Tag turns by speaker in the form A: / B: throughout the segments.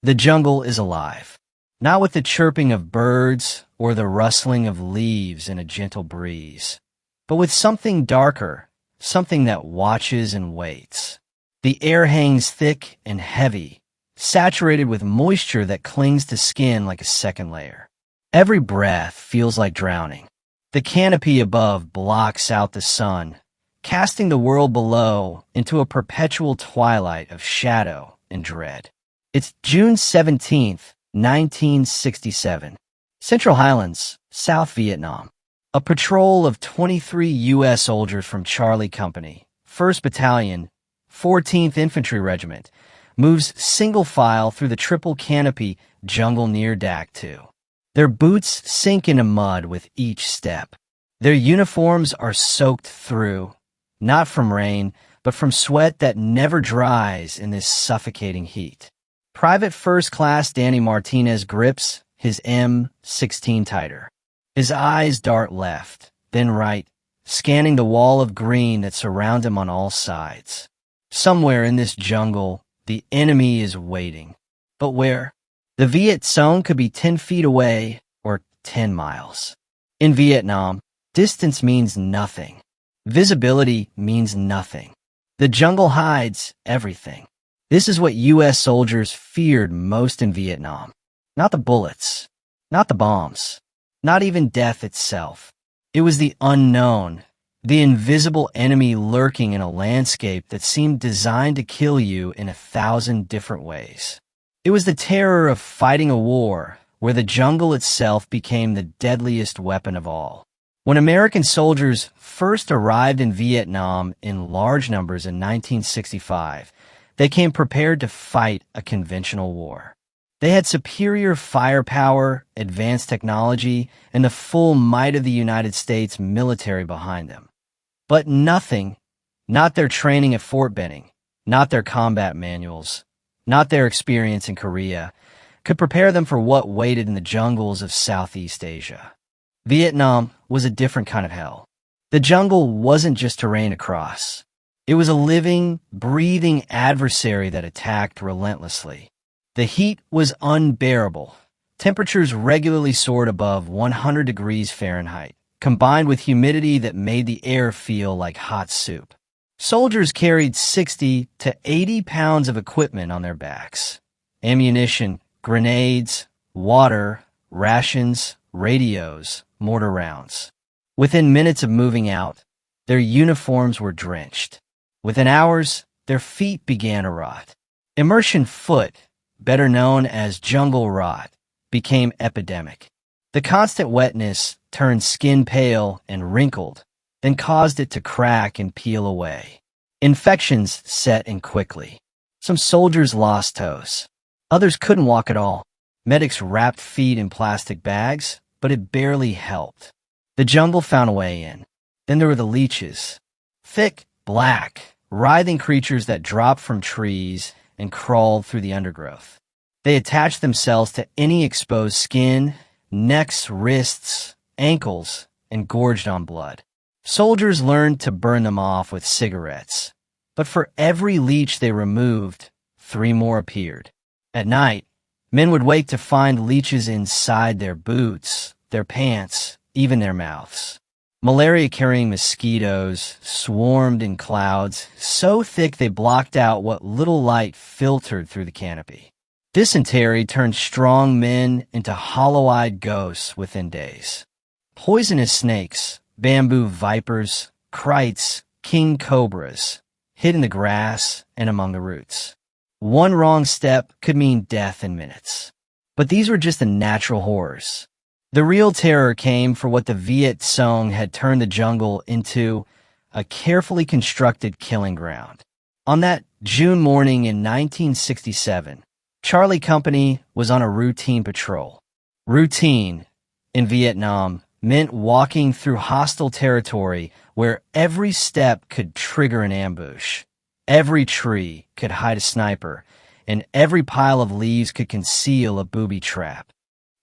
A: The jungle is alive, not with the chirping of birds or the rustling of leaves in a gentle breeze, but with something darker, something that watches and waits. The air hangs thick and heavy, saturated with moisture that clings to skin like a second layer. Every breath feels like drowning. The canopy above blocks out the sun, casting the world below into a perpetual twilight of shadow and dread. It's June 17th, 1967. Central Highlands, South Vietnam. A patrol of 23 U.S. soldiers from Charlie Company, 1st Battalion, 14th Infantry Regiment, moves single file through the triple-canopy jungle near Dak 2. Their boots sink into mud with each step. Their uniforms are soaked through, not from rain, but from sweat that never dries in this suffocating heat. Private First Class Danny Martinez grips his M16 tighter. His eyes dart left, then right, scanning the wall of green that surrounds him on all sides. Somewhere in this jungle, the enemy is waiting. But where? The Viet Cong could be 10 feet away or 10 miles. In Vietnam, distance means nothing. Visibility means nothing. The jungle hides everything. This is what U.S. soldiers feared most in Vietnam. Not the bullets, not the bombs, not even death itself. It was the unknown, the invisible enemy lurking in a landscape that seemed designed to kill you in 1,000 different ways. It was the terror of fighting a war where the jungle itself became the deadliest weapon of all. When American soldiers first arrived in Vietnam in large numbers in 1965, they came prepared to fight a conventional war. They had superior firepower, advanced technology, and the full might of the United States military behind them. But nothing, not their training at Fort Benning, not their combat manuals, not their experience in Korea, could prepare them for what waited in the jungles of Southeast Asia. Vietnam was a different kind of hell. The jungle wasn't just terrain to cross. It was a living, breathing adversary that attacked relentlessly. The heat was unbearable. Temperatures regularly soared above 100 degrees Fahrenheit, combined with humidity that made the air feel like hot soup. Soldiers carried 60 to 80 pounds of equipment on their backs. Ammunition, grenades, water, rations, radios, mortar rounds. Within minutes of moving out, their uniforms were drenched. Within hours, their feet began to rot. Immersion foot, better known as jungle rot, became epidemic. The constant wetness turned skin pale and wrinkled, then caused it to crack and peel away. Infections set in quickly. Some soldiers lost toes. Others couldn't walk at all. Medics wrapped feet in plastic bags, but it barely helped. The jungle found a way in. Then there were the leeches. Thick, black, writhing creatures that dropped from trees and crawled through the undergrowth. They attached themselves to any exposed skin, necks, wrists, ankles, and gorged on blood. Soldiers learned to burn them off with cigarettes, but for every leech they removed, 3 more appeared. At night, men would wake to find leeches inside their boots, their pants, even their mouths. Malaria-carrying mosquitoes swarmed in clouds, so thick they blocked out what little light filtered through the canopy. Dysentery turned strong men into hollow-eyed ghosts within days. Poisonous snakes, bamboo vipers, krites, king cobras, hid in the grass and among the roots. One wrong step could mean death in minutes. But these were just the natural horrors. The real terror came for what the Viet Cong had turned the jungle into: a carefully constructed killing ground. On that June morning in 1967, Charlie Company was on a routine patrol. Routine, in Vietnam, meant walking through hostile territory where every step could trigger an ambush. Every tree could hide a sniper, and every pile of leaves could conceal a booby trap.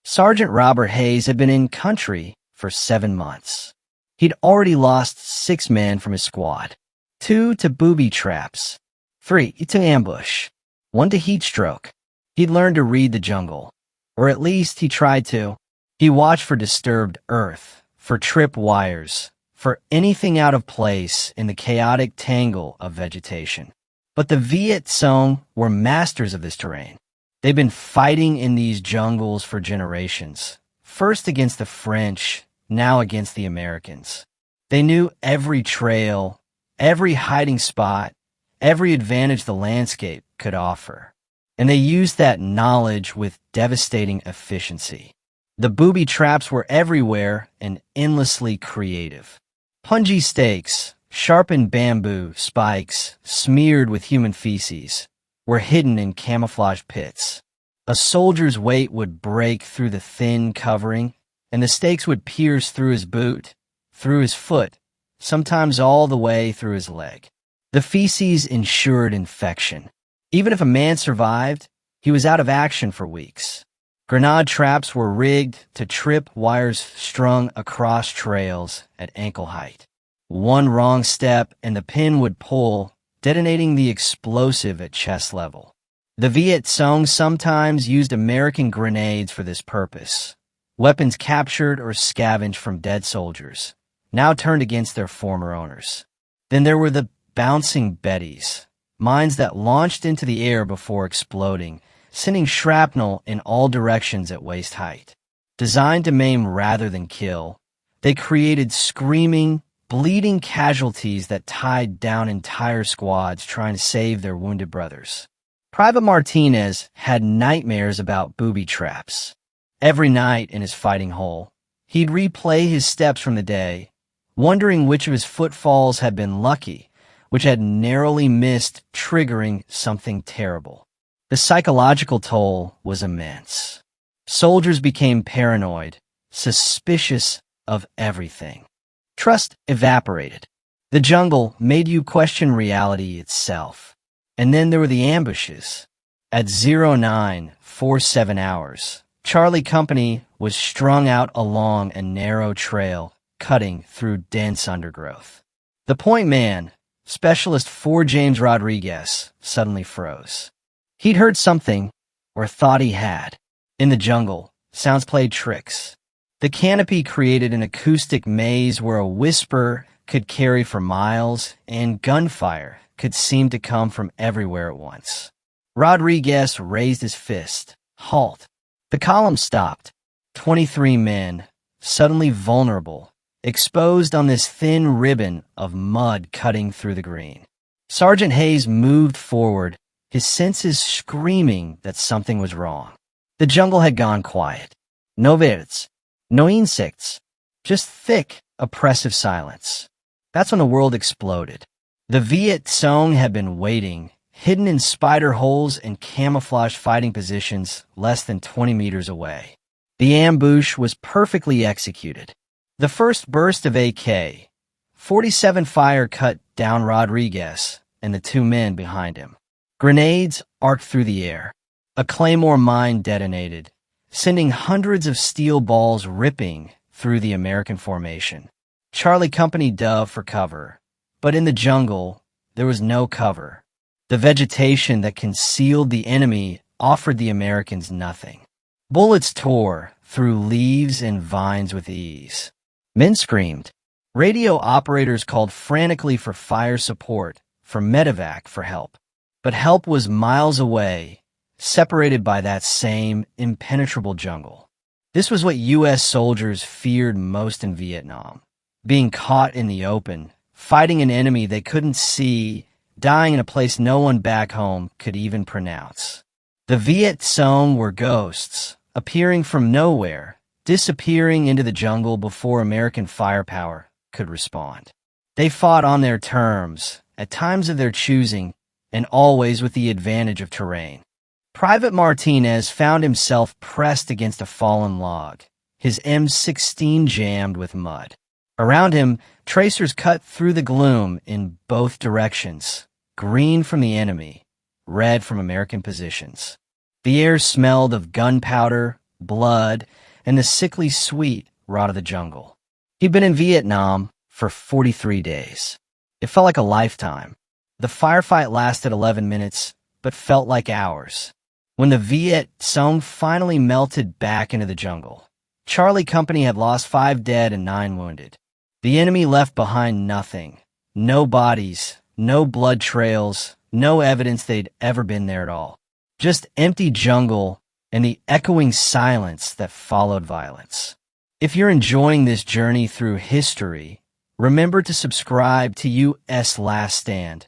A: Sergeant Robert Hayes had been in country for 7 months. He'd already lost 6 men from his squad. 2 to booby traps, 3 to ambush, 1 to heat stroke. He'd learned to read the jungle, or at least he tried to. He watched for disturbed earth, for trip wires, for anything out of place in the chaotic tangle of vegetation. But the Viet Cong were masters of this terrain. They'd been fighting in these jungles for generations, first against the French, now against the Americans. They knew every trail, every hiding spot, every advantage the landscape could offer. And they used that knowledge with devastating efficiency. The booby traps were everywhere and endlessly creative. Punji stakes, sharpened bamboo spikes smeared with human feces, were hidden in camouflage pits. A soldier's weight would break through the thin covering, and the stakes would pierce through his boot, through his foot, sometimes all the way through his leg. The feces ensured infection. Even if a man survived, he was out of action for weeks. Grenade traps were rigged to trip wires strung across trails at ankle height. One wrong step and the pin would pull, detonating the explosive at chest level. The Viet Cong sometimes used American grenades for this purpose, weapons captured or scavenged from dead soldiers, now turned against their former owners. Then there were the bouncing Betties, mines that launched into the air before exploding, sending shrapnel in all directions at waist height. Designed to maim rather than kill, they created screaming, bleeding casualties that tied down entire squads trying to save their wounded brothers. Private Martinez had nightmares about booby traps. Every night in his fighting hole, he'd replay his steps from the day, wondering which of his footfalls had been lucky, which had narrowly missed triggering something terrible. The psychological toll was immense. Soldiers became paranoid, suspicious of everything. Trust evaporated. The jungle made you question reality itself. And then there were the ambushes. At 0947 hours, Charlie Company was strung out along a narrow trail, cutting through dense undergrowth. The point man, Specialist 4 James Rodriguez, suddenly froze. He'd heard something, or thought he had. In the jungle, sounds played tricks. The canopy created an acoustic maze where a whisper could carry for miles, and gunfire could seem to come from everywhere at once. Rodriguez raised his fist. Halt. The column stopped. 23 men, suddenly vulnerable, exposed on this thin ribbon of mud cutting through the green. Sergeant Hayes moved forward, his senses screaming that something was wrong. The jungle had gone quiet. No birds, no insects, just thick, oppressive silence. That's when the world exploded. The Viet Cong had been waiting, hidden in spider holes and camouflage fighting positions less than 20 meters away. The ambush was perfectly executed. The first burst of AK-47 fire cut down Rodriguez and the 2 men behind him. Grenades arced through the air. A claymore mine detonated, sending hundreds of steel balls ripping through the American formation. Charlie Company dove for cover. But in the jungle, there was no cover. The vegetation that concealed the enemy offered the Americans nothing. Bullets tore through leaves and vines with ease. Men screamed. Radio operators called frantically for fire support, for medevac for help. But help was miles away, separated by that same impenetrable jungle. This was what U.S. soldiers feared most in Vietnam, being caught in the open, fighting an enemy they couldn't see, dying in a place no one back home could even pronounce. The Viet Cong were ghosts, appearing from nowhere, disappearing into the jungle before American firepower could respond. They fought on their terms, at times of their choosing, and always with the advantage of terrain. Private Martinez found himself pressed against a fallen log, his M16 jammed with mud. Around him, tracers cut through the gloom in both directions, green from the enemy, red from American positions. The air smelled of gunpowder, blood, and the sickly sweet rot of the jungle. He'd been in Vietnam for 43 days. It felt like a lifetime. The firefight lasted 11 minutes, but felt like hours. When the Viet Cong finally melted back into the jungle, Charlie Company had lost 5 dead and 9 wounded. The enemy left behind nothing. No bodies, no blood trails, no evidence they'd ever been there at all. Just empty jungle and the echoing silence that followed violence. If you're enjoying this journey through history, remember to subscribe to US Last Stand,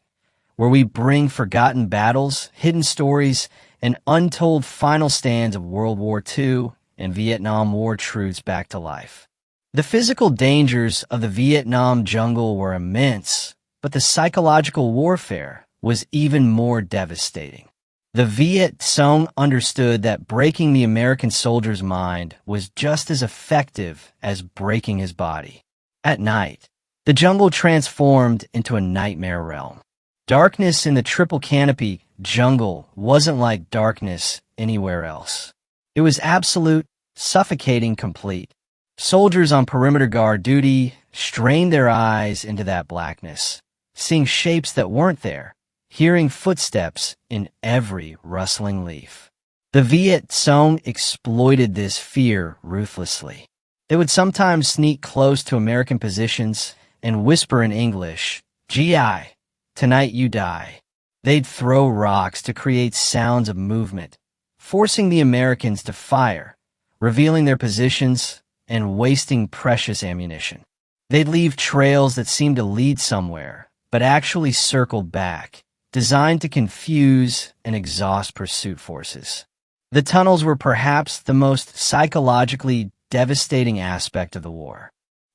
A: where we bring forgotten battles, hidden stories, and untold final stands of World War II and Vietnam War truths back to life. The physical dangers of the Vietnam jungle were immense, but the psychological warfare was even more devastating. The Viet Cong understood that breaking the American soldier's mind was just as effective as breaking his body. At night, the jungle transformed into a nightmare realm. Darkness in the triple-canopy jungle wasn't like darkness anywhere else. It was absolute, suffocating complete. Soldiers on perimeter guard duty strained their eyes into that blackness, seeing shapes that weren't there, hearing footsteps in every rustling leaf. The Viet Cong exploited this fear ruthlessly. They would sometimes sneak close to American positions and whisper in English, "GI, tonight you die." They'd throw rocks to create sounds of movement, forcing the Americans to fire, revealing their positions and wasting precious ammunition. They'd leave trails that seemed to lead somewhere, but actually circled back, designed to confuse and exhaust pursuit forces. The tunnels were perhaps the most psychologically devastating aspect of the war.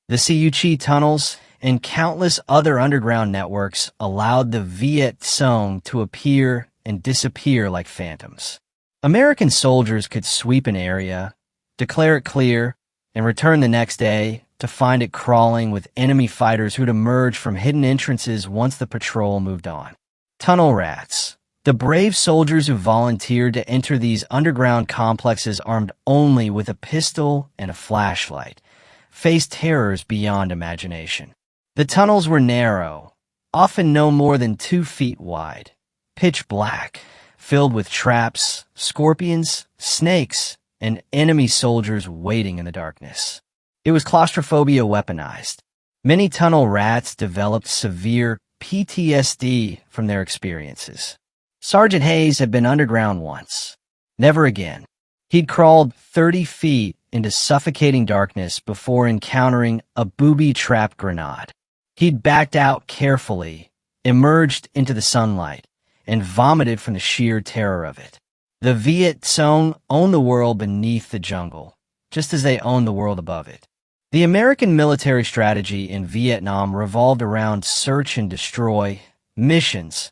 A: The Siuchi tunnels and countless other underground networks allowed the Viet Cong to appear and disappear like phantoms. American soldiers could sweep an area, declare it clear, and return the next day to find it crawling with enemy fighters who'd emerge from hidden entrances once the patrol moved on. Tunnel rats, the brave soldiers who volunteered to enter these underground complexes armed only with a pistol and a flashlight, faced terrors beyond imagination. The tunnels were narrow, often no more than 2 feet wide, pitch black, filled with traps, scorpions, snakes, and enemy soldiers waiting in the darkness. It was claustrophobia weaponized. Many tunnel rats developed severe PTSD from their experiences. Sergeant Hayes had been underground once. Never again. He'd crawled 30 feet into suffocating darkness before encountering a Booby trap grenade. He'd backed out carefully, emerged into the sunlight, and vomited from the sheer terror of it. The Viet Cong owned the world beneath the jungle, just as they owned the world above it. The American military strategy in Vietnam revolved around search and destroy, missions,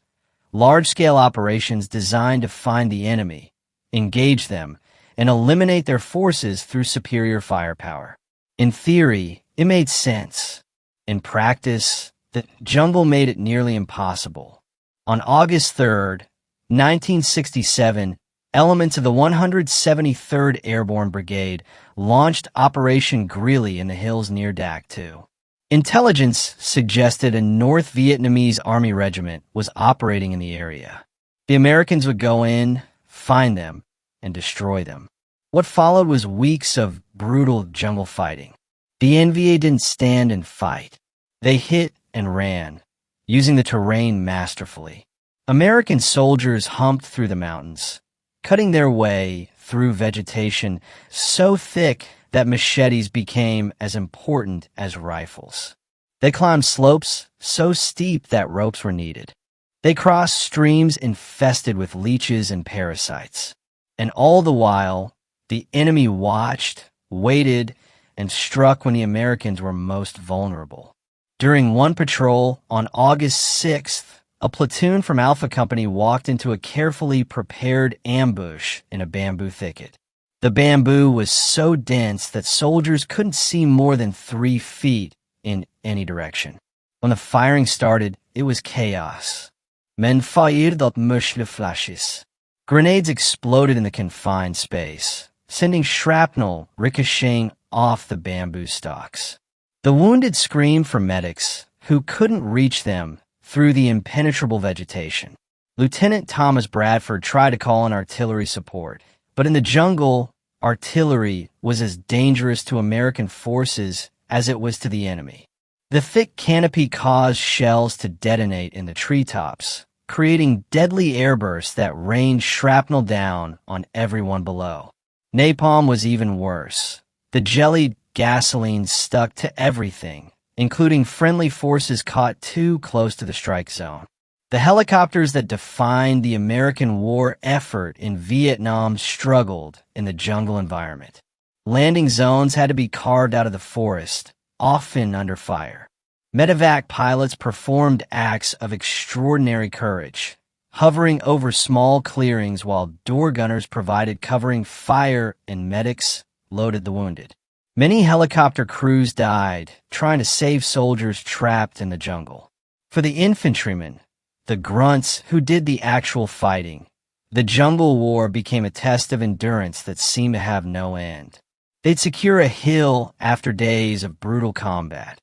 A: large-scale operations designed to find the enemy, engage them, and eliminate their forces through superior firepower. In theory, it made sense. In practice, the jungle made it nearly impossible. On August 3rd, 1967, elements of the 173rd Airborne Brigade launched Operation Greeley in the hills near Dak 2. Intelligence suggested a North Vietnamese Army regiment was operating in the area. The Americans would go in, find them, and destroy them. What followed was weeks of brutal jungle fighting. The NVA didn't stand and fight. They hit and ran, using the terrain masterfully. American soldiers humped through the mountains, cutting their way through vegetation so thick that machetes became as important as rifles. They climbed slopes so steep that ropes were needed. They crossed streams infested with leeches and parasites. And all the while, the enemy watched, waited, and struck when the Americans were most vulnerable. During one patrol on August 6th, a platoon from Alpha Company walked into a carefully prepared ambush in a bamboo thicket. The bamboo was so dense that soldiers couldn't see more than 3 feet in any direction. When the firing started, it was chaos. Men fired dat mushle flashes. Grenades exploded in the confined space, sending shrapnel ricocheting off the bamboo stalks. The wounded screamed for medics, who couldn't reach them through the impenetrable vegetation. Lieutenant Thomas Bradford tried to call in artillery support, but in the jungle, artillery was as dangerous to American forces as it was to the enemy. The thick canopy caused shells to detonate in the treetops, creating deadly airbursts that rained shrapnel down on everyone below. Napalm was even worse. The jellied gasoline stuck to everything, including friendly forces caught too close to the strike zone. The helicopters that defined the American war effort in Vietnam struggled in the jungle environment. Landing zones had to be carved out of the forest, often under fire. Medevac pilots performed acts of extraordinary courage, hovering over small clearings while door gunners provided covering fire and medics loaded the wounded. Many helicopter crews died trying to save soldiers trapped in the jungle. For the infantrymen, the grunts who did the actual fighting, the jungle war became a test of endurance that seemed to have no end. They'd secure a hill after days of brutal combat,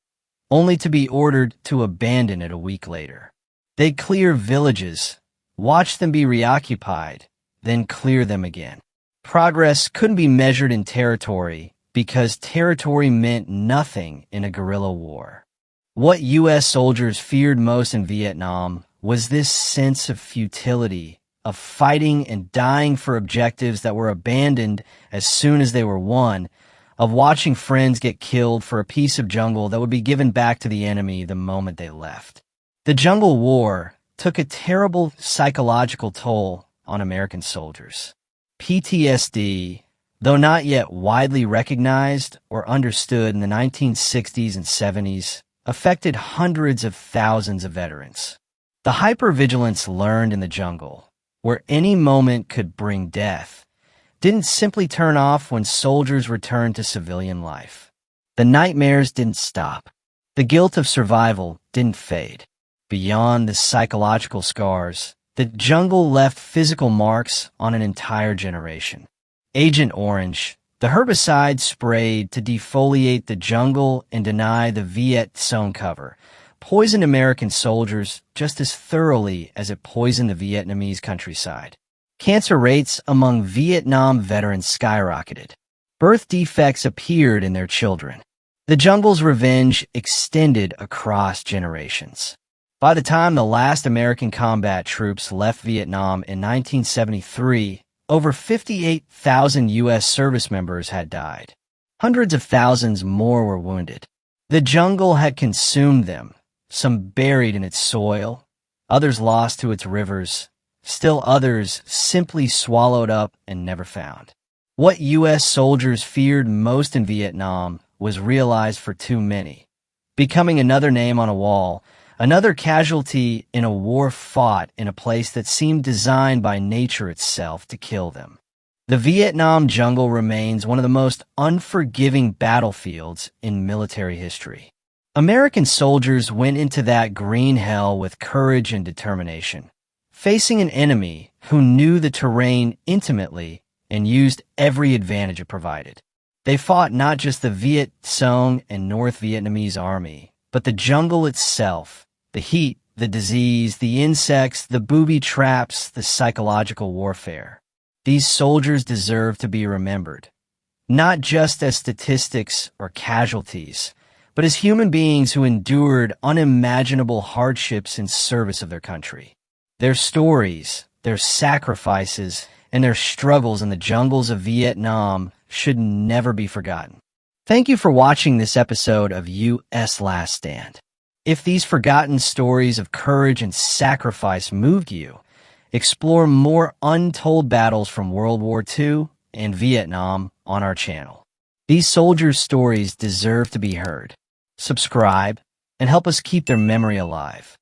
A: only to be ordered to abandon it a week later. They'd clear villages, watch them be reoccupied, then clear them again. Progress couldn't be measured in territory because territory meant nothing in a guerrilla war. What U.S. soldiers feared most in Vietnam was this sense of futility, of fighting and dying for objectives that were abandoned as soon as they were won, of watching friends get killed for a piece of jungle that would be given back to the enemy the moment they left. The jungle war took a terrible psychological toll on American soldiers. PTSD, though not yet widely recognized or understood in the 1960s and 70s, affected hundreds of thousands of veterans. The hypervigilance learned in the jungle, where any moment could bring death, didn't simply turn off when soldiers returned to civilian life. The nightmares didn't stop. The guilt of survival didn't fade. Beyond the psychological scars, the jungle left physical marks on an entire generation. Agent Orange, the herbicide sprayed to defoliate the jungle and deny the Viet Cong cover, poisoned American soldiers just as thoroughly as it poisoned the Vietnamese countryside. Cancer rates among Vietnam veterans skyrocketed. Birth defects appeared in their children. The jungle's revenge extended across generations. By the time the last American combat troops left Vietnam in 1973, over 58,000 U.S. service members had died. Hundreds of thousands more were wounded. The jungle had consumed them, some buried in its soil, others lost to its rivers, still others simply swallowed up and never found. What U.S. soldiers feared most in Vietnam was realized for too many, becoming another name on a wall, another casualty in a war fought in a place that seemed designed by nature itself to kill them. The Vietnam jungle remains one of the most unforgiving battlefields in military history. American soldiers went into that green hell with courage and determination, facing an enemy who knew the terrain intimately and used every advantage it provided. They fought not just the Viet Cong and North Vietnamese army, but the jungle itself, the heat, the disease, the insects, the booby traps, the psychological warfare. These soldiers deserve to be remembered, not just as statistics or casualties, but as human beings who endured unimaginable hardships in service of their country. Their stories, their sacrifices, and their struggles in the jungles of Vietnam should never be forgotten. Thank you for watching this episode of U.S. Last Stand. If these forgotten stories of courage and sacrifice moved you, explore more untold battles from World War II and Vietnam on our channel. These soldiers' stories deserve to be heard. Subscribe and help us keep their memory alive.